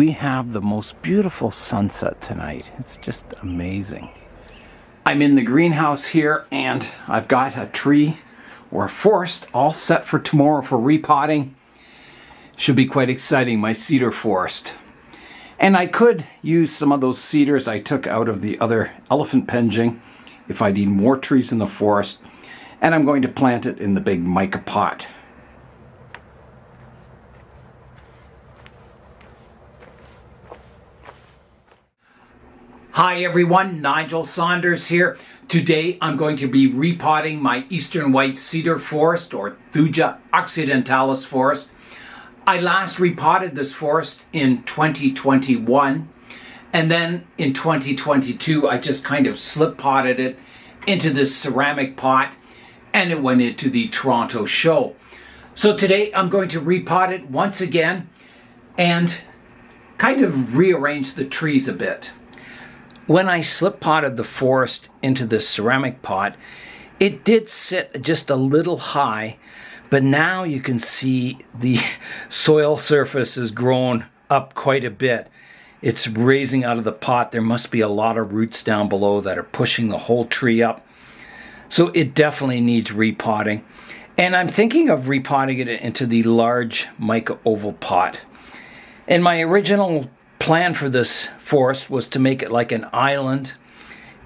We have the most beautiful sunset tonight. It's just amazing. I'm in the greenhouse here and I've got a tree or a forest all set for tomorrow for repotting. Should be quite exciting, my cedar forest. And I could use some of those cedars I took out of the other elephant pending if I need more trees in the forest. And I'm going to plant it in the big mica pot. Hi everyone, Nigel Saunders here. Today I'm going to be repotting my Eastern White Cedar forest, or Thuja occidentalis forest. I last repotted this forest in 2021, and then in 2022 I just kind of slip potted it into this ceramic pot, and it went into the Toronto show. So today I'm going to repot it once again and kind of rearrange the trees a bit. When I slip potted the forest into this ceramic pot, it did sit just a little high, but now you can see the soil surface has grown up quite a bit. It's raising out of the pot. There must be a lot of roots down below that are pushing the whole tree up. So it definitely needs repotting. And I'm thinking of repotting it into the large mica oval pot. And my original plan for this forest was to make it like an island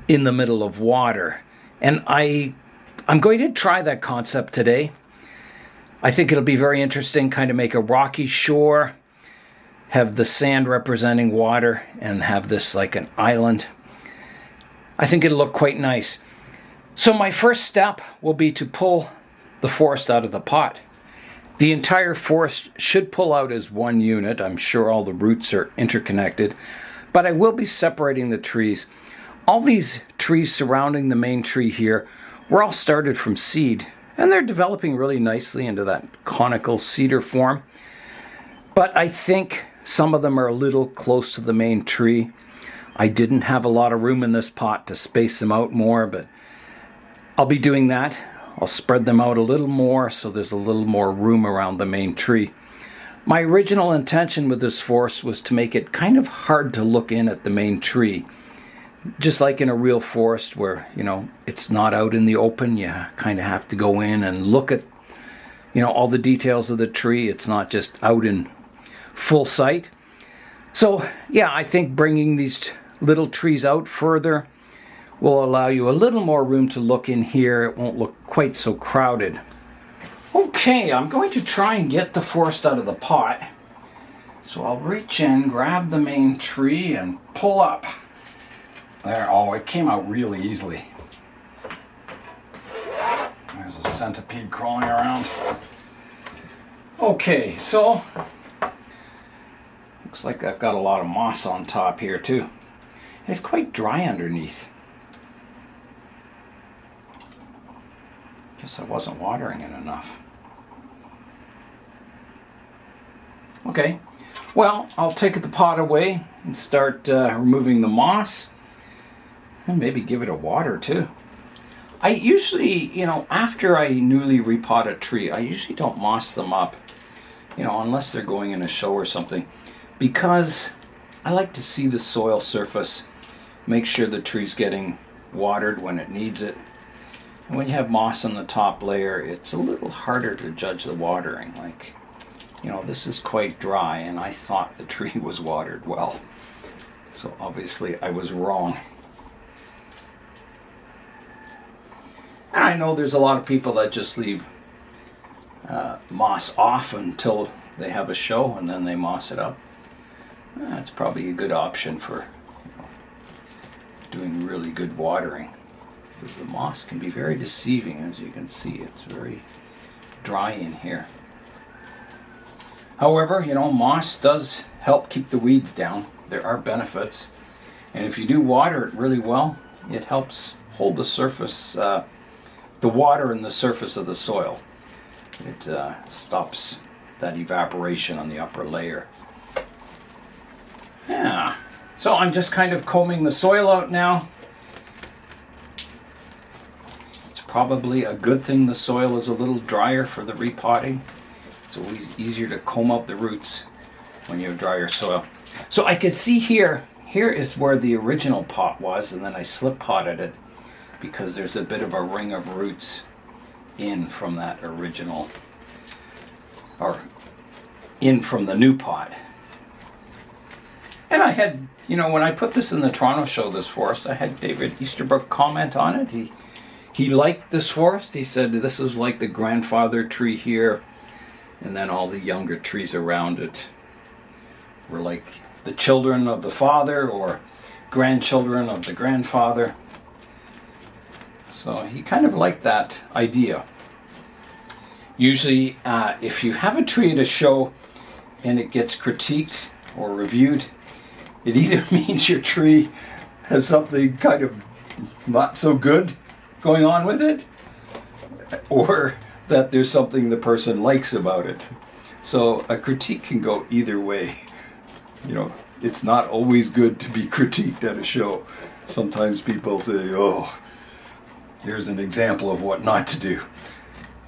in the middle of water. And I'm going to try that concept today. I think it'll be very interesting, kind of make a rocky shore, have the sand representing water, and have this like an island. I think it'll look quite nice. So my first step will be to pull the forest out of the pot. The entire forest should pull out as one unit. I'm sure all the roots are interconnected, but I will be separating the trees. All these trees surrounding the main tree here were all started from seed, and they're developing really nicely into that conical cedar form. But I think some of them are a little close to the main tree. I didn't have a lot of room in this pot to space them out more, but I'll be doing that. I'll spread them out a little more so there's a little more room around the main tree. My original intention with this forest was to make it kind of hard to look in at the main tree. Just like in a real forest where, it's not out in the open. You kind of have to go in and look at, all the details of the tree. It's not just out in full sight. So, yeah, I think bringing these little trees out further will allow you a little more room to look in here. It won't look quite so crowded. Okay, I'm going to try and get the forest out of the pot. So I'll reach in, grab the main tree, and pull up. There, oh, it came out really easily. There's a centipede crawling around. Okay, so looks like I've got a lot of moss on top here too. It's quite dry underneath. Guess I wasn't watering it enough. Okay, well, I'll take the pot away and start removing the moss. And maybe give it a water too. I usually, after I newly repot a tree, I usually don't moss them up, unless they're going in a show or something, because I like to see the soil surface, make sure the tree's getting watered when it needs it. And when you have moss on the top layer, it's a little harder to judge the watering. Like, this is quite dry, and I thought the tree was watered well. So obviously I was wrong. And I know there's a lot of people that just leave moss off until they have a show and then they moss it up. That's probably a good option for doing really good watering, because the moss can be very deceiving. As you can see, it's very dry in here. However, moss does help keep the weeds down. There are benefits, and if you do water it really well, it helps hold the surface, the water in the surface of the soil. It stops that evaporation on the upper layer. Yeah, so I'm just kind of combing the soil out now. It's probably a good thing the soil is a little drier for the repotting. It's always easier to comb out the roots when you have drier soil. So I could see here is where the original pot was, and then I slip potted it because there's a bit of a ring of roots in from that original, or in from the new pot. And I had, when I put this in the Toronto show, this forest, I had David Easterbrook comment on it. He liked this forest. He said this is like the grandfather tree here, and then all the younger trees around it were like the children of the father or grandchildren of the grandfather. So he kind of liked that idea. Usually, if you have a tree at a show and it gets critiqued or reviewed, it either means your tree has something kind of not so good going on with it, or that there's something the person likes about it. So a critique can go either way. It's not always good to be critiqued at a show. Sometimes people say, oh, here's an example of what not to do.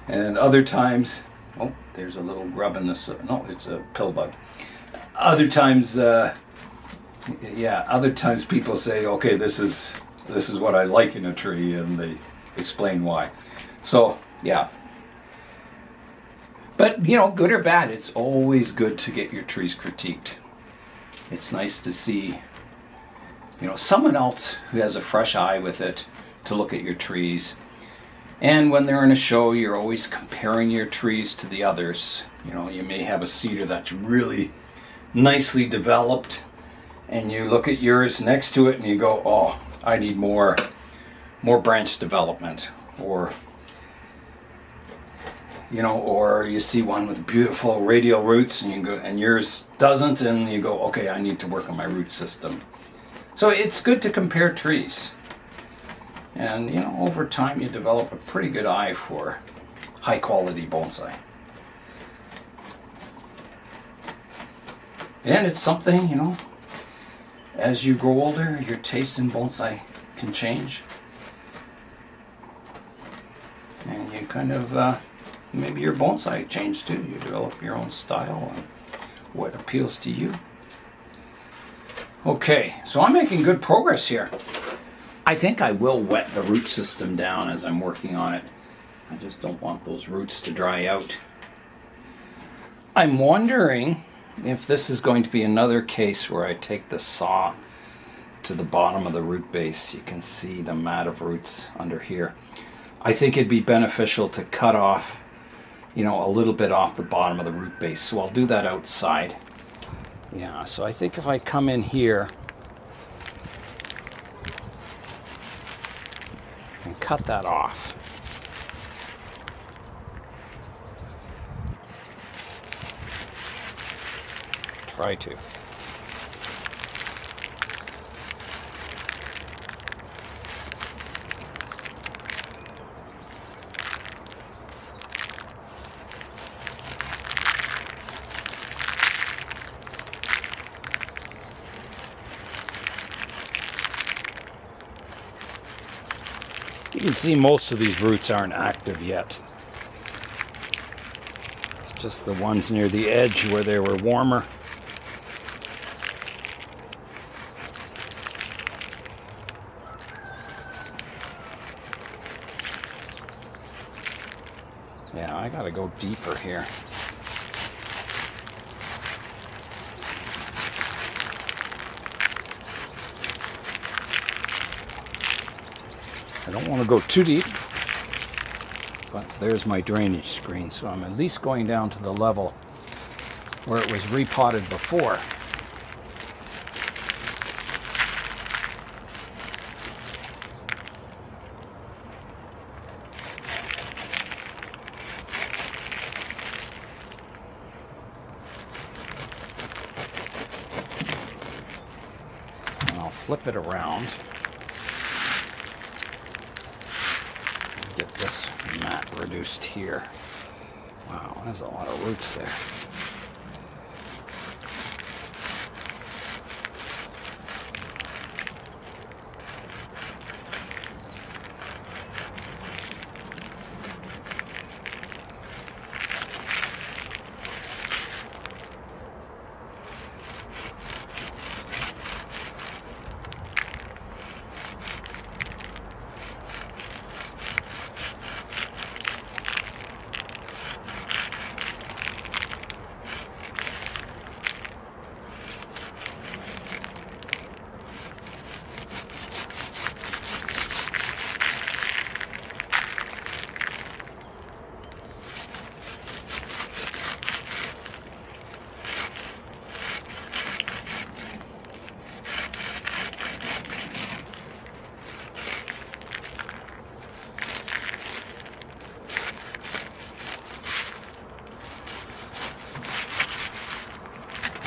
And other times, oh, there's a little grub in this. No, it's a pill bug. Other times, other times people say, okay, this is what I like in a tree, and they explain why. So, yeah. But, good or bad, it's always good to get your trees critiqued. It's nice to see, someone else who has a fresh eye with it to look at your trees. And when they're in a show, you're always comparing your trees to the others. You may have a cedar that's really nicely developed, and you look at yours next to it and you go, oh, I need more branch development. Or you see one with beautiful radial roots and you go, and yours doesn't, and you go, okay, I need to work on my root system. So it's good to compare trees. And, over time you develop a pretty good eye for high quality bonsai. And it's something, as you grow older, your taste in bonsai can change. And you kind of, maybe your bonsai change too. You develop your own style and what appeals to you. Okay, so I'm making good progress here. I think I will wet the root system down as I'm working on it. I just don't want those roots to dry out. I'm wondering if this is going to be another case where I take the saw to the bottom of the root base. You can see the mat of roots under here. I think it'd be beneficial to cut off, a little bit off the bottom of the root base. So I'll do that outside. Yeah, so I think if I come in here and cut that off. Try to. You can see most of these roots aren't active yet. It's just the ones near the edge where they were warmer. Yeah, I gotta go deeper here. I don't want to go too deep, but there's my drainage screen, so I'm at least going down to the level where it was repotted before. And I'll flip it around. Get this mat reduced here. Wow, there's a lot of roots there.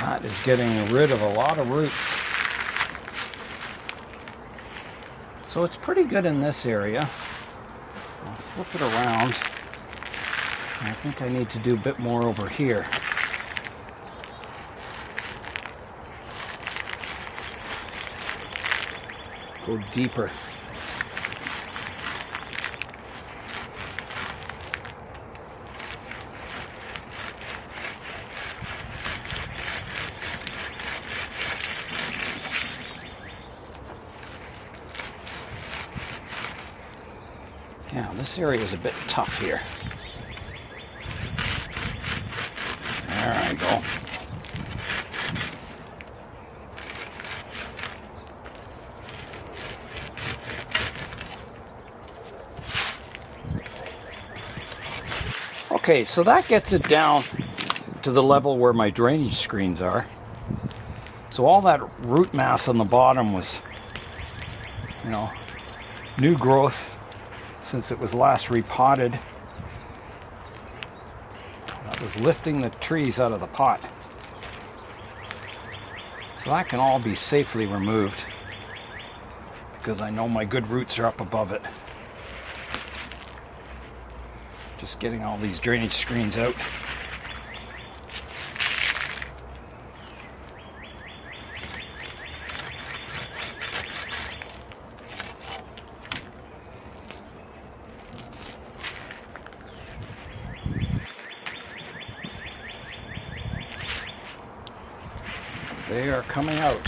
That is getting rid of a lot of roots. So it's pretty good in this area. I'll flip it around. I think I need to do a bit more over here. Go deeper. Yeah, this area is a bit tough here. There I go. Okay, so that gets it down to the level where my drainage screens are. So all that root mass on the bottom was, you know, new growth since it was last repotted. That was lifting the trees out of the pot. So that can all be safely removed because I know my good roots are up above it. Just getting all these drainage screens out. They are coming out.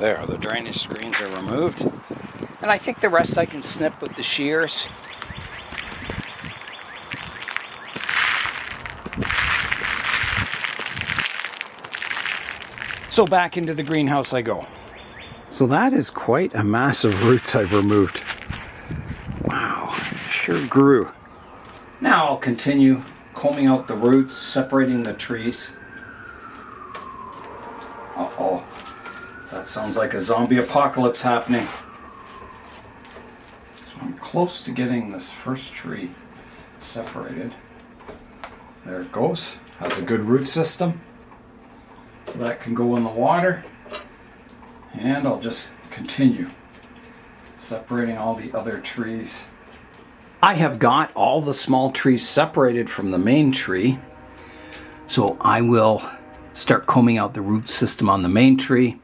There, the drainage screens are removed. And I think the rest I can snip with the shears. So back into the greenhouse I go. So that is quite a mass of roots I've removed. Wow, sure grew. Now I'll continue combing out the roots, separating the trees. Uh-oh. That sounds like a zombie apocalypse happening. So I'm close to getting this first tree separated. There it goes. Has a good root system. So that can go in the water. And I'll just continue separating all the other trees. I have got all the small trees separated from the main tree. So I will start combing out the root system on the main tree.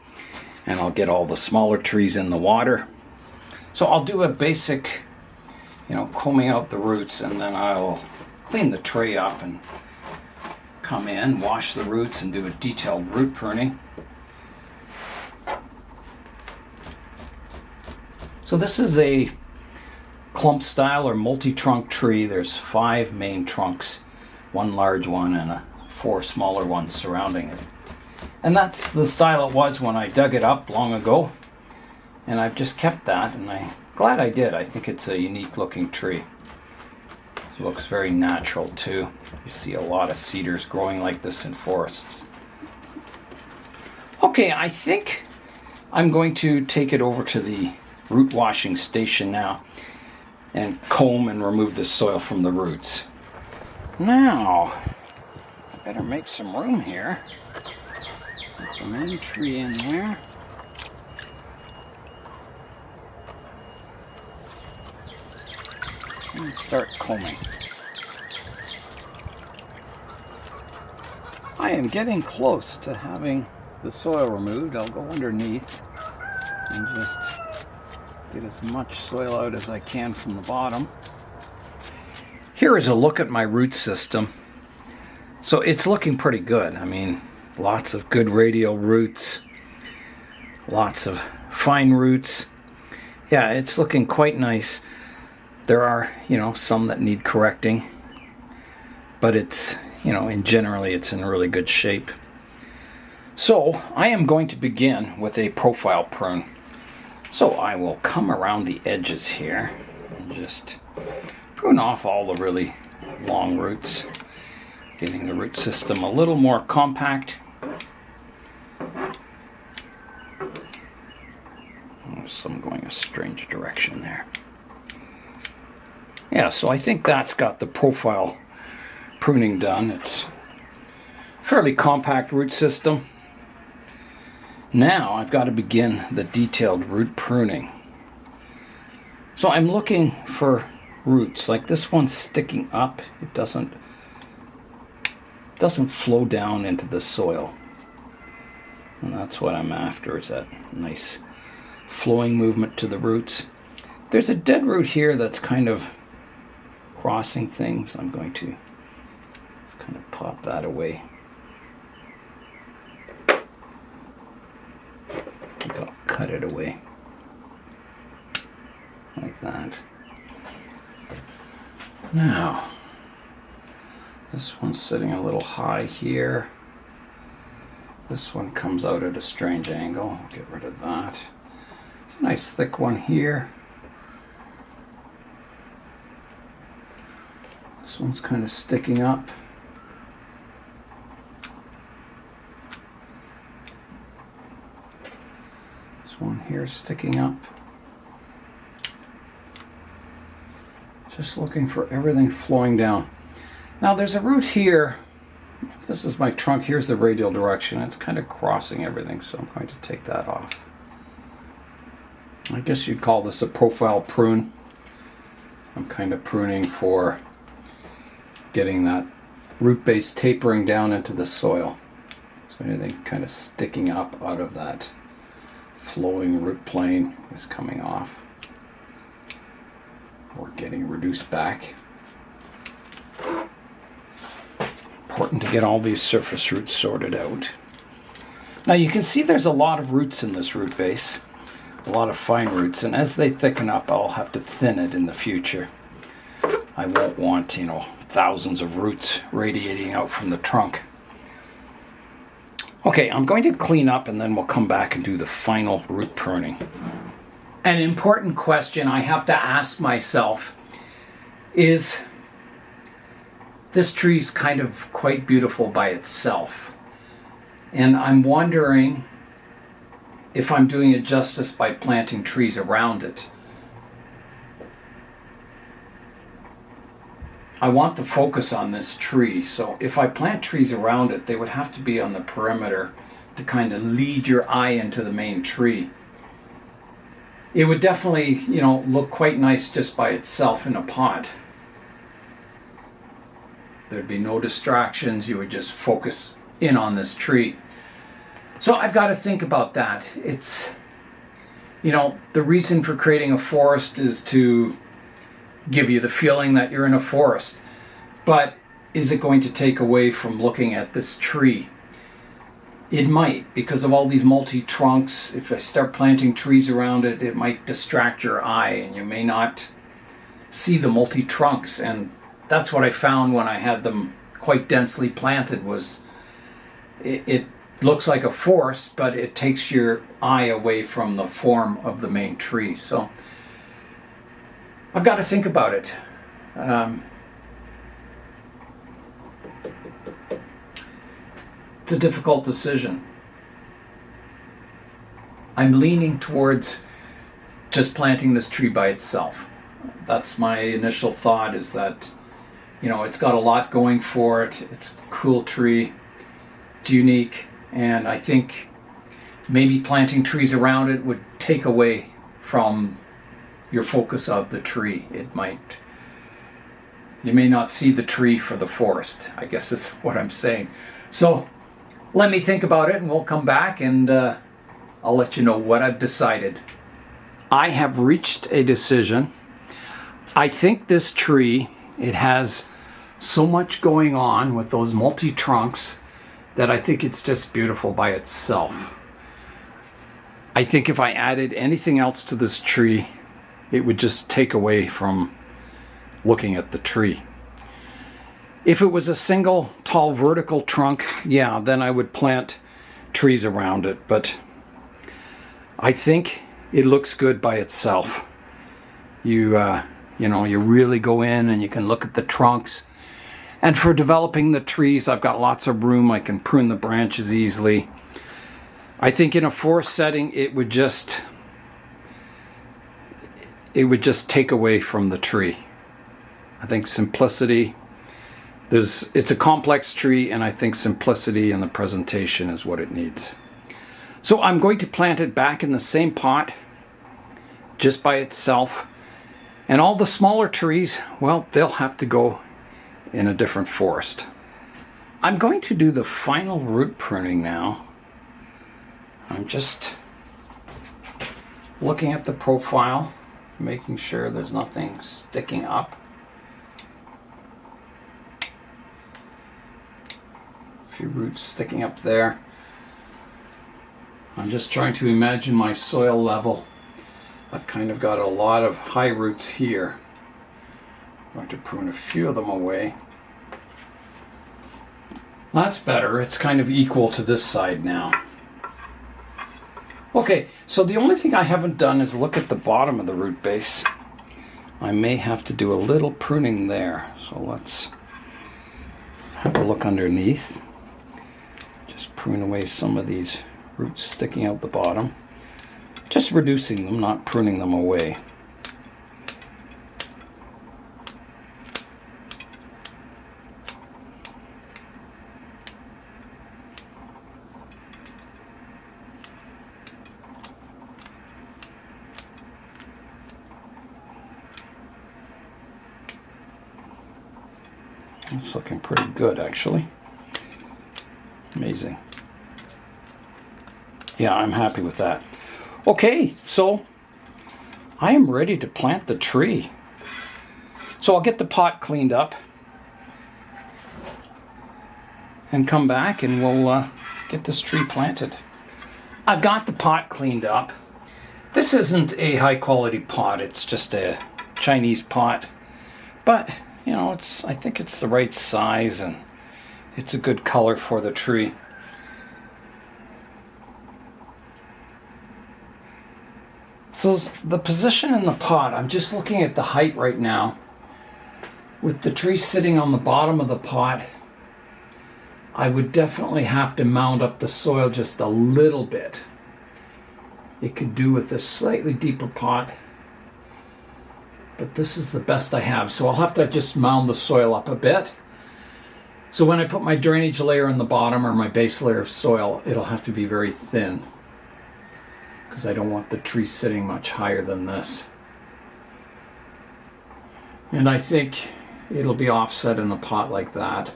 And I'll get all the smaller trees in the water. So I'll do a basic, combing out the roots, and then I'll clean the tray up and come in, wash the roots, and do a detailed root pruning. So this is a clump style or multi-trunk tree. There's 5 main trunks, 1 large one and 4 smaller ones surrounding it. And that's the style it was when I dug it up long ago. And I've just kept that, and I'm glad I did. I think it's a unique looking tree. It looks very natural too. You see a lot of cedars growing like this in forests. Okay, I think I'm going to take it over to the root washing station now and comb and remove the soil from the roots. Now, I better make some room here. Put the main tree in there. And start combing. I am getting close to having the soil removed. I'll go underneath and just get as much soil out as I can from the bottom. Here is a look at my root system. So it's looking pretty good. I mean, lots of good radial roots, lots of fine roots. Yeah, it's looking quite nice. There are, some that need correcting, but it's, generally it's in really good shape. So I am going to begin with a profile prune. So I will come around the edges here and just prune off all the really long roots, getting the root system a little more compact. some going a strange direction there. Yeah, so I think that's got the profile pruning done. It's a fairly compact root system. Now I've got to begin the detailed root pruning. So I'm looking for roots like this one sticking up. It doesn't flow down into the soil. And that's what I'm after, is that nice flowing movement to the roots. There's a dead root here that's kind of crossing things. I'm going to just kind of pop that away. I think I'll cut it away like that. Now, this one's sitting a little high here. This one comes out at a strange angle. I'll get rid of that. It's a nice thick one here. This one's kind of sticking up. This one here sticking up. Just looking for everything flowing down. Now there's a root here. If this is my trunk, here's the radial direction. It's kind of crossing everything, so I'm going to take that off. I guess you'd call this a profile prune. I'm kind of pruning for getting that root base tapering down into the soil. So anything kind of sticking up out of that flowing root plane is coming off or getting reduced back. Important to get all these surface roots sorted out. Now you can see there's a lot of roots in this root base, a lot of fine roots, and as they thicken up I'll have to thin it in the future. I won't want, thousands of roots radiating out from the trunk. Okay, I'm going to clean up and then we'll come back and do the final root pruning. An important question I have to ask myself is, this tree's kind of quite beautiful by itself. And I'm wondering if I'm doing it justice by planting trees around it. I want the focus on this tree, so if I plant trees around it, they would have to be on the perimeter to kind of lead your eye into the main tree. It would definitely, look quite nice just by itself in a pot. There'd be no distractions. You would just focus in on this tree. So I've got to think about that. It's, the reason for creating a forest is to give you the feeling that you're in a forest. But is it going to take away from looking at this tree? It might, because of all these multi-trunks. If I start planting trees around it, it might distract your eye and you may not see the multi-trunks. And that's what I found when I had them quite densely planted, was it looks like a forest, but it takes your eye away from the form of the main tree. So I've got to think about it. It's a difficult decision. I'm leaning towards just planting this tree by itself. That's my initial thought, is that, it's got a lot going for it. It's a cool tree. It's unique. And I think maybe planting trees around it would take away from your focus of the tree. You may not see the tree for the forest, I guess is what I'm saying. So let me think about it and we'll come back and I'll let you know what I've decided. I have reached a decision. I think this tree, it has so much going on with those multi-trunks that I think it's just beautiful by itself. I think if I added anything else to this tree, it would just take away from looking at the tree. If it was a single tall vertical trunk, yeah, then I would plant trees around it, but I think it looks good by itself. You really go in and you can look at the trunks. And for developing the trees, I've got lots of room. I can prune the branches easily. I think in a forest setting, it would just it would just take away from the tree. I think simplicity, it's a complex tree, and I think simplicity in the presentation is what it needs. So I'm going to plant it back in the same pot, just by itself. And all the smaller trees, well, they'll have to go in a different forest. I'm going to do the final root pruning now. I'm just looking at the profile, making sure there's nothing sticking up. A few roots sticking up there. I'm just trying to imagine my soil level. I've kind of got a lot of high roots here. I'm going to prune a few of them away. That's better. It's kind of equal to this side now. Okay, so the only thing I haven't done is look at the bottom of the root base. I may have to do a little pruning there. So let's have a look underneath. Just prune away some of these roots sticking out the bottom. Just reducing them, not pruning them away. It's looking pretty good, actually. Amazing. Yeah, I'm happy with that. Okay, so I am ready to plant the tree. So I'll get the pot cleaned up and come back and we'll get this tree planted. I've got the pot cleaned up. This isn't a high quality pot, it's just a Chinese pot. But, you know, I think it's the right size and it's a good color for the tree. So the position in the pot, I'm just looking at the height right now. With the tree sitting on the bottom of the pot, I would definitely have to mound up the soil just a little bit. It could do with a slightly deeper pot, but this is the best I have. So I'll have to just mound the soil up a bit. So when I put my drainage layer in the bottom, or my base layer of soil, it'll have to be very thin, because I don't want the tree sitting much higher than this. And I think it'll be offset in the pot like that.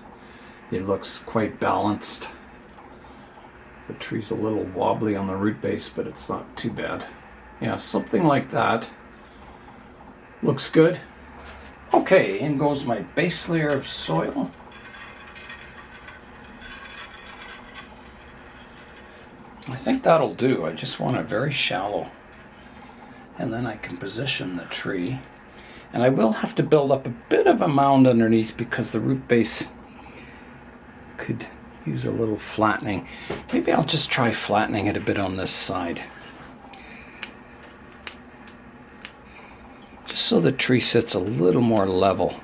It looks quite balanced. The tree's a little wobbly on the root base, but it's not too bad. Yeah, something like that. Looks good. Okay, in goes my base layer of soil. I think that'll do. I just want it very shallow. And then I can position the tree. And I will have to build up a bit of a mound underneath because the root base could use a little flattening. Maybe I'll just try flattening it a bit on this side. Just so the tree sits a little more level.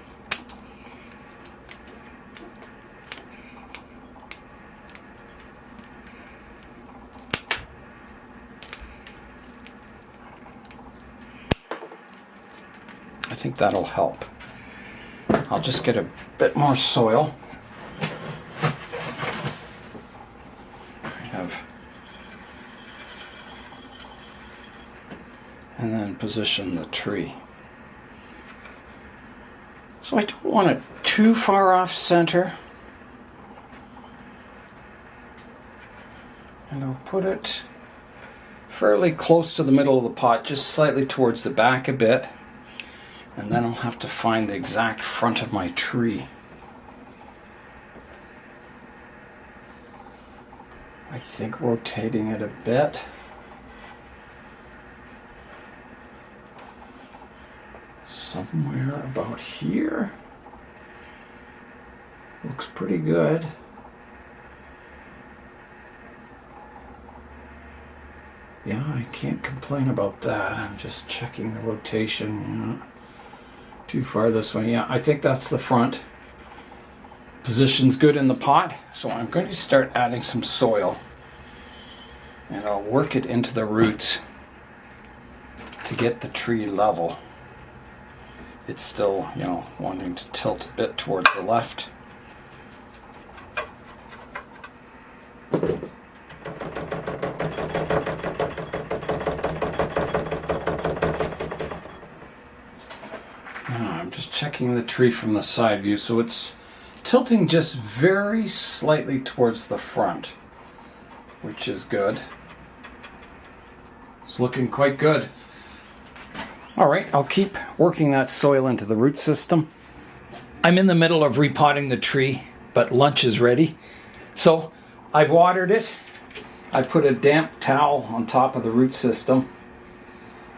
I think that'll help. I'll just get a bit more soil. And then position the tree. So I don't want it too far off center. And I'll put it fairly close to the middle of the pot, just slightly towards the back a bit. And then I'll have to find the exact front of my tree. I think rotating it a bit. Somewhere about here. Looks pretty good. Yeah, I can't complain about that. I'm just checking the rotation. Too far this way. Yeah, I think that's the front. Position's good in the pot, so I'm going to start adding some soil. And I'll work it into the roots to get the tree level. It's still, you know, wanting to tilt a bit towards the left. I'm just checking the tree from the side view, so it's tilting just very slightly towards the front, which is good. It's looking quite good. All right, I'll keep working that soil into the root system. I'm in the middle of repotting the tree, but lunch is ready. So I've watered it. I put a damp towel on top of the root system,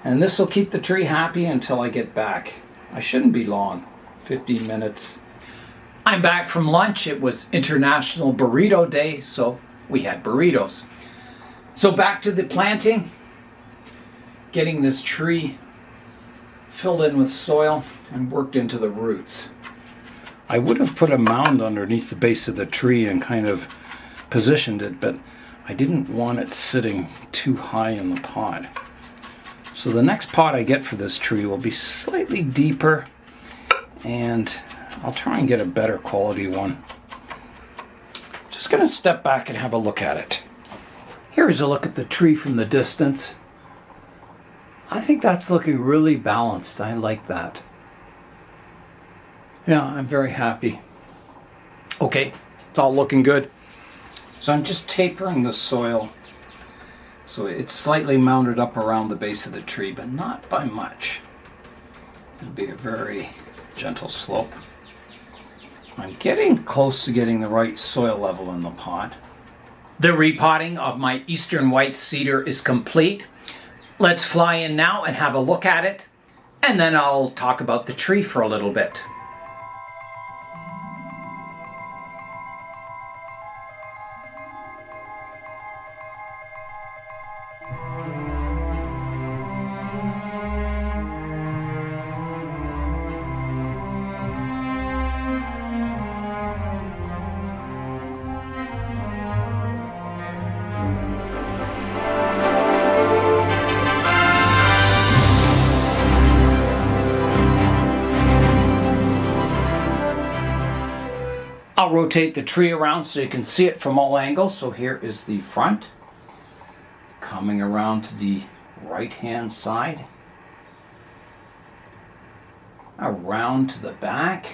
and this will keep the tree happy until I get back. I shouldn't be long, 15 minutes. I'm back from lunch. It was International Burrito Day, so we had burritos. So back to the planting, getting this tree filled in with soil and worked into the roots. I would have put a mound underneath the base of the tree and kind of positioned it, but I didn't want it sitting too high in the pot. So the next pot I get for this tree will be slightly deeper, and I'll try and get a better quality one. Just gonna step back and have a look at it. Here's a look at the tree from the distance. I think that's looking really balanced. I like that. Yeah, I'm very happy. Okay, it's all looking good. So I'm just tapering the soil so it's slightly mounted up around the base of the tree, but not by much. It'll be a very gentle slope. I'm getting close to getting the right soil level in the pot. The repotting of my Eastern White Cedar is complete. Let's fly in now and have a look at it, and then I'll talk about the tree for a little bit. I'll rotate the tree around so you can see it from all angles. So here is the front, coming around to the right hand side, around to the back,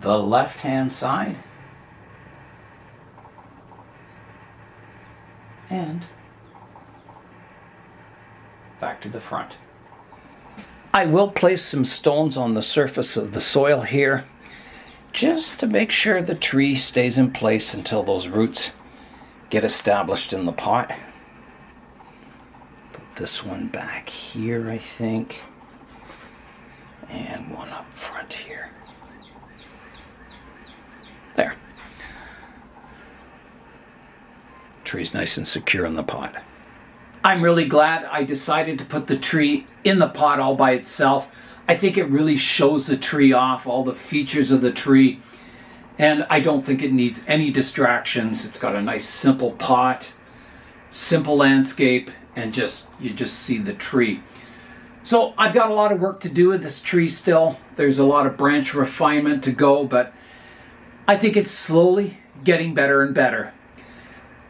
the left hand side, and back to the front. I will place some stones on the surface of the soil here just to make sure the tree stays in place until those roots get established in the pot. Put this one back here, I think, and one up front here. There. Tree's nice and secure in the pot. I'm really glad I decided to put the tree in the pot all by itself. I think it really shows the tree off, all the features of the tree, and I don't think it needs any distractions. It's got a nice simple pot, simple landscape, and you just see the tree. So I've got a lot of work to do with this tree still. There's a lot of branch refinement to go, but I think it's slowly getting better and better.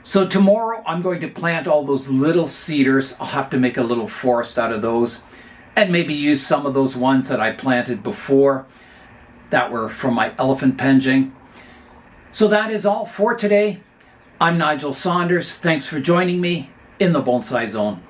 So tomorrow I'm going to plant all those little cedars. I'll have to make a little forest out of those and maybe use some of those ones that I planted before that were from my elephant penjing. So that is all for today. I'm Nigel Saunders. Thanks for joining me in the Bonsai Zone.